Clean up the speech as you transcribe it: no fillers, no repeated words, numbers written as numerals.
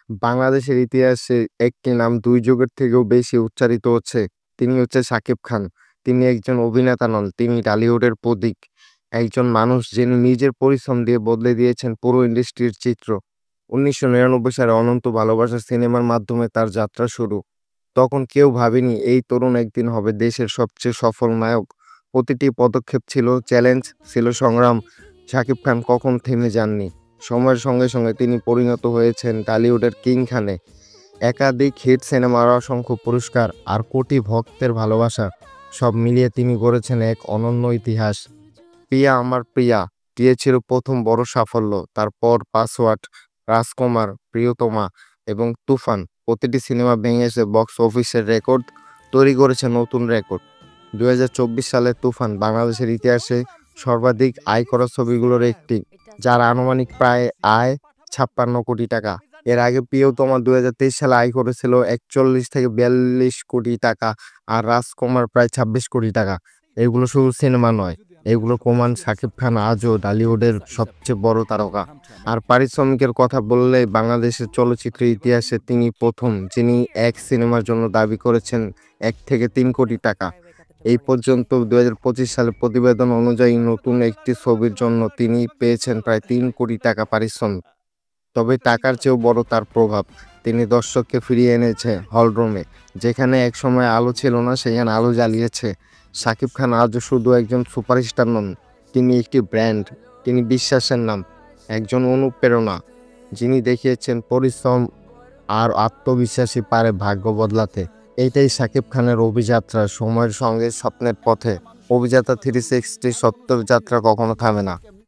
বাংলাদেশের ইতিহাসে একটি নাম ২ যুগের থেকেও বেশি উচ্চারিত হচ্ছে। তিনি হচ্ছে শাকিব খান। তিনি একজন অভিনেতা নন, তিনি টলিউডের প্রতীক। একজন মানুষ যিনি নিজের পরিশ্রম দিয়ে বদলে দিয়েছেন পুরো ইন্ডাস্ট্রির চিত্র। ১৯৯৯ সালে অনন্ত ভালোবাসা সিনেমার মাধ্যমে তার যাত্রা শুরু। তখন কেউ ভাবেনি এই তরুণ একদিন হবে দেশের সবচেয়ে সফল নায়ক। প্রতিটি পদক্ষেপ ছিল চ্যালেঞ্জ, ছিল সংগ্রাম। শাকিব খান কখনো থেমে যাননি। সময়ের সঙ্গে সঙ্গে তিনি পরিণত হয়েছেন টলিউডের কিং খানে। একাধিক হিট সিনেমার অসংখ্য পুরস্কার আর কোটি ভক্তের ভালোবাসা সব মিলিয়ে তিনি গড়েছেন এক অনন্য ইতিহাস। প্রিয়া আমার প্রিয়া দিয়েছিল প্রথম বড় সাফল্য। তারপর পাসওয়ার্ড, রাজকুমার, প্রিয়তমা এবং তুফান প্রতিটি সিনেমা ভেঙেছে বক্স অফিসের রেকর্ড, তৈরি করেছে নতুন রেকর্ড। ২০২৪ সালে তুফান বাংলাদেশের ইতিহাসে সর্বাধিক আয় করা ছবিগুলোর একটি, যার আনুমানিক প্রায় আয় ৫৬ কোটি টাকা। এর আগে প্রিয়তমা ২০২৩ সালে আয় করেছিল ৪১ থেকে ৪২ কোটি টাকা আর রাজকুমার প্রায় ২৬ কোটি টাকা। এগুলো শুধু সিনেমা নয়, এগুলো প্রমাণ শাকিব খান আজও টলিউডের সবচেয়ে বড় তারকা। আর পারিশ্রমিকের কথা বললে বাংলাদেশের চলচ্চিত্র ইতিহাসে তিনি প্রথম যিনি এক সিনেমার জন্য দাবি করেছেন ১ থেকে ৩ কোটি টাকা। এই পর্যন্ত ২০২৫ সালের প্রতিবেদন অনুযায়ী নতুন একটি ছবির জন্য তিনি পেয়েছেন প্রায় ৩ কোটি টাকা পারিশ্রমিক। তবে টাকার চেয়েও বড় তার প্রভাব। তিনি দর্শককে ফিরিয়ে এনেছে হলরুমে। যেখানে একসময় আলো ছিল না, সেখানে আলো জ্বালিয়েছে। শাকিব খান আজও শুধু একজন সুপারস্টার নন, তিনি একটি ব্র্যান্ড। তিনি বিশ্বাসের নাম, একজন অনুপ্রেরণা, যিনি দেখিয়েছেন পরিশ্রম আর আত্মবিশ্বাসী পারে ভাগ্য বদলাতে। এইটাই শাকিব খানের অভিযাত্রা, সময়ের সঙ্গে স্বপ্নের পথে। অভিযাত্রা 360 সত্যের যাত্রা কখনো থামে না।